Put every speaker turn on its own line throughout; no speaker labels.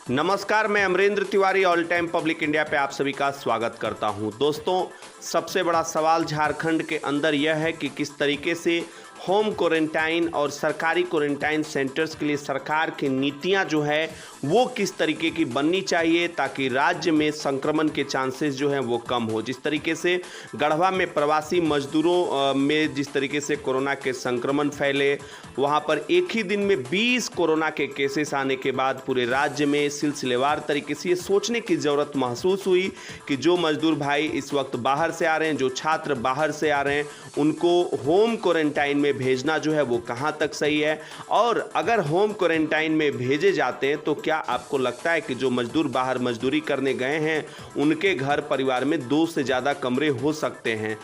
नमस्कार, मैं Amrendra Tiwari all time public India पे आप सभी का स्वागत करता हूं। दोस्तों, सबसे बड़ा सवाल झारखंड के अंदर यह है कि किस तरीके से होम क्वारंटाइन और सरकारी क्वारंटाइन सेंटर्स के लिए सरकार की नीतियां जो है वो किस तरीके की बननी चाहिए ताकि राज्य में संक्रमण के चांसेस जो हैं वो कम हो। जिस तरीके से गढ़वा में प्रवासी मजदूरों में जिस तरीके से कोरोना के संक्रमण फैले, वहां पर एक ही दिन में 20 कोरोना के केसेस आने के बाद पूरे राज्य में सिलसिलेवार तरीके से ये सोचने की ज़रूरत महसूस हुई कि जो मजदूर भाई इस वक्त बाहर से आ रहे हैं, जो छात्र बाहर से आ रहे हैं, उनको होम क्वारंटाइन में भेजना जो है वो कहाँ तक सही है। और अगर होम क्वारंटाइन में भेजे जाते हैं तो क्या आपको लगता है कि जो मजदूर बाहर मजदूरी करने गए हैं उनके घर परिवार में 2 से ज़्यादा कमरे हो सकते हैं?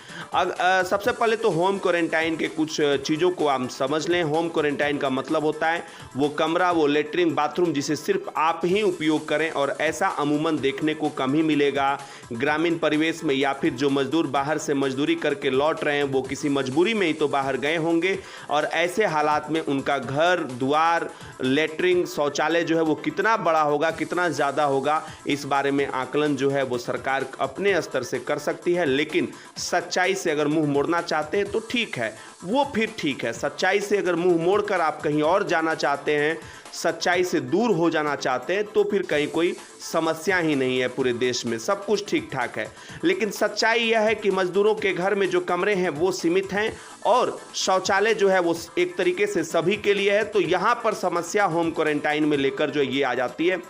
सबसे पहले तो होम क्वारंटाइन के कुछ चीज़ों को हम समझ लें। होम क्वारंटाइन का मतलब होता है वो कमरा, वो लेटरिन बाथरूम जिसे सिर्फ आप ही उपयोग करें, और ऐसा अमूमन देखने को कम ही मिलेगा ग्रामीण परिवेश में, या फिर जो मजदूर बाहर से मजदूरी करके लौट रहे हैं वो किसी मजबूरी में ही तो बाहर गए होंगे, और ऐसे हालात में उनका घर द्वार, लेटरिन, शौचालय जो है वो कितना बड़ा होगा, कितना ज़्यादा होगा, इस बारे में आकलन जो है वो सरकार अपने स्तर से कर सकती है। लेकिन सच्चाई से अगर मुंह मोड़ना चाहते हैं तो ठीक है, वो फिर ठीक है। सच्चाई से अगर मुंह मोड़कर आप कहीं और जाना चाहते हैं, सच्चाई से दूर हो जाना चाहते हैं, तो फिर कहीं कोई समस्या ही नहीं है, पूरे देश में सब कुछ ठीक ठाक है। लेकिन सच्चाई यह है कि मजदूरों के घर में जो कमरे हैं वो सीमित हैं और शौचालय जो है वो एक तरीके से सभी के लिए है। तो यहाँ पर समस्या होम क्वारंटाइन में लेकर जो ये आ जाती है।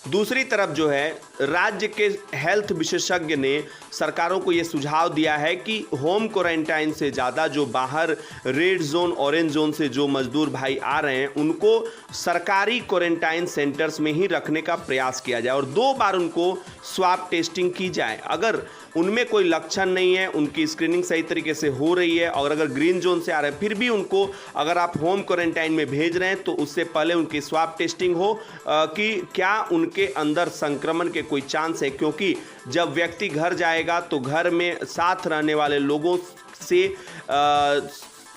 दूसरी तरफ जो है राज्य के हेल्थ विशेषज्ञ ने सरकारों को ये सुझाव दिया है कि होम क्वारंटाइन से ज़्यादा जो बाहर रेड जोन, ऑरेंज जोन से जो मजदूर भाई आ रहे हैं उनको सरकारी क्वारंटाइन सेंटर्स में ही रखने का प्रयास किया जाए और 2 बार उनको स्वाब टेस्टिंग की जाए। अगर उनमें कोई लक्षण नहीं है, उनकी स्क्रीनिंग सही तरीके से हो रही है, और अगर ग्रीन जोन से आ रहे हैं फिर भी उनको अगर आप होम क्वारंटाइन में भेज रहे हैं तो उससे पहले उनकी स्वाब टेस्टिंग हो कि क्या उनके अंदर संक्रमण के कोई चांस है। क्योंकि जब व्यक्ति घर जाएगा तो घर में साथ रहने वाले लोगों से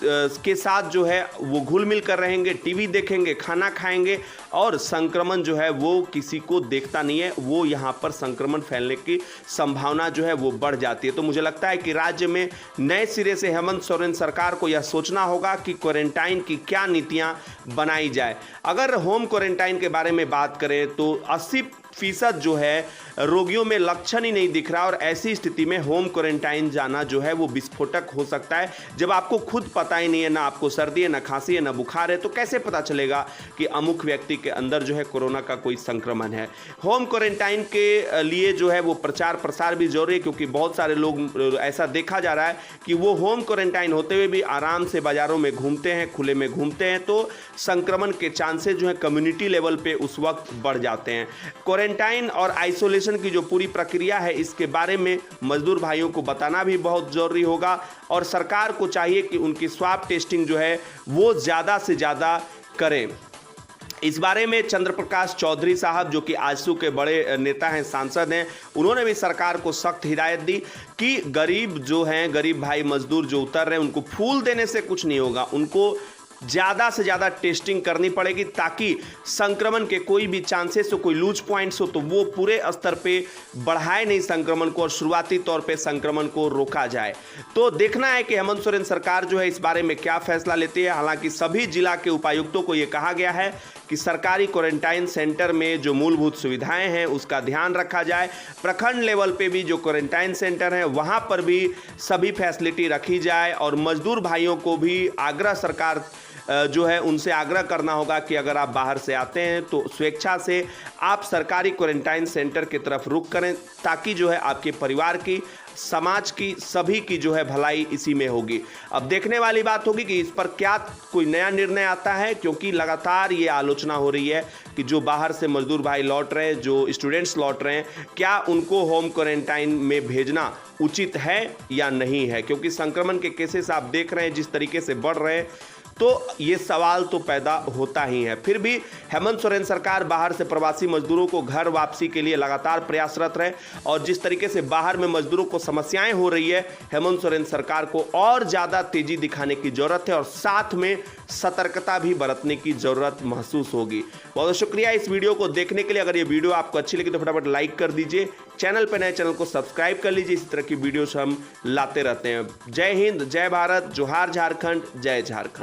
के साथ जो है वो घुल मिल कर रहेंगे, टीवी देखेंगे, खाना खाएंगे, और संक्रमण जो है वो किसी को देखता नहीं है, वो यहाँ पर संक्रमण फैलने की संभावना जो है वो बढ़ जाती है। तो मुझे लगता है कि राज्य में नए सिरे से हेमंत सोरेन सरकार को यह सोचना होगा कि क्वारंटाइन की क्या नीतियाँ बनाई जाए। अगर होम क्वारंटाइन के बारे में बात करें तो 80% जो है रोगियों में लक्षण ही नहीं दिख रहा, और ऐसी स्थिति में होम क्वारंटाइन जाना जो है वो विस्फोटक हो सकता है। जब आपको खुद पता ही नहीं है, ना आपको सर्दी है, ना खांसी है, ना बुखार है, तो कैसे पता चलेगा कि अमुक व्यक्ति के अंदर जो है कोरोना का कोई संक्रमण है। होम क्वारंटाइन के लिए जो है वो प्रचार प्रसार भी जरूरी है, क्योंकि बहुत सारे लोग ऐसा देखा जा रहा है कि वो होम क्वारंटाइन होते हुए भी आराम से बाजारों में घूमते हैं, खुले में घूमते हैं, तो संक्रमण के चांसेस जो है कम्युनिटी लेवल पे उस वक्त बढ़ जाते हैं। क्वारंटाइन और आइसोलेशन की जो पूरी प्रक्रिया है इसके बारे में मजदूर भाइयों को बताना भी बहुत जरूरी होगा, और सरकार को चाहिए कि उनकी स्वाब टेस्टिंग जो है वो ज़्यादा से ज़्यादा करें। इस बारे में चंद्र प्रकाश चौधरी साहब, जो कि आजसू के बड़े नेता हैं, सांसद हैं, उन्होंने भी सरकार को सख्त हिदायत दी कि गरीब जो हैं, गरीब भाई मजदूर जो उतर रहे हैं, उनको फूल देने से कुछ नहीं होगा, उनको ज़्यादा से ज़्यादा टेस्टिंग करनी पड़ेगी ताकि संक्रमण के कोई भी चांसेस हो, कोई लूज पॉइंट्स हो तो वो पूरे स्तर पे बढ़ाए नहीं संक्रमण को, और शुरुआती तौर पे संक्रमण को रोका जाए। तो देखना है कि हेमंत सोरेन सरकार जो है इस बारे में क्या फैसला लेती है। हालांकि सभी जिला के उपायुक्तों को ये कहा गया है कि सरकारी क्वारंटाइन सेंटर में जो मूलभूत सुविधाएं हैं उसका ध्यान रखा जाए। प्रखंड लेवल पे भी जो क्वारंटाइन सेंटर हैं वहां पर भी सभी फैसिलिटी रखी जाए, और मजदूर भाइयों को भी आग्रह सरकार जो है उनसे आग्रह करना होगा कि अगर आप बाहर से आते हैं तो स्वेच्छा से आप सरकारी क्वारंटाइन सेंटर की तरफ रुख करें, ताकि जो है आपके परिवार की, समाज की, सभी की जो है भलाई इसी में होगी। अब देखने वाली बात होगी कि इस पर क्या कोई नया निर्णय आता है, क्योंकि लगातार ये आलोचना हो रही है कि जो बाहर से मजदूर भाई लौट रहे हैं, जो स्टूडेंट्स लौट रहे हैं, क्या उनको होम क्वारंटाइन में भेजना उचित है या नहीं है। क्योंकि संक्रमण के केसेस आप देख रहे हैं जिस तरीके से बढ़ रहे हैं, तो ये सवाल तो पैदा होता ही है। फिर भी हेमंत सोरेन सरकार बाहर से प्रवासी मजदूरों को घर वापसी के लिए लगातार प्रयासरत रहे और जिस तरीके से बाहर में मजदूरों को समस्याएं हो रही है, हेमंत सोरेन सरकार को और ज़्यादा तेजी दिखाने की ज़रूरत है और साथ में सतर्कता भी बरतने की ज़रूरत महसूस होगी। बहुत शुक्रिया इस वीडियो को देखने के लिए। अगर ये वीडियो आपको अच्छी लगी तो फटाफट लाइक कर दीजिए, चैनल पर नए चैनल को सब्सक्राइब कर लीजिए। इसी तरह की वीडियोस हम लाते रहते हैं। जय हिंद, जय भारत, जोहार झारखंड, जय झारखंड।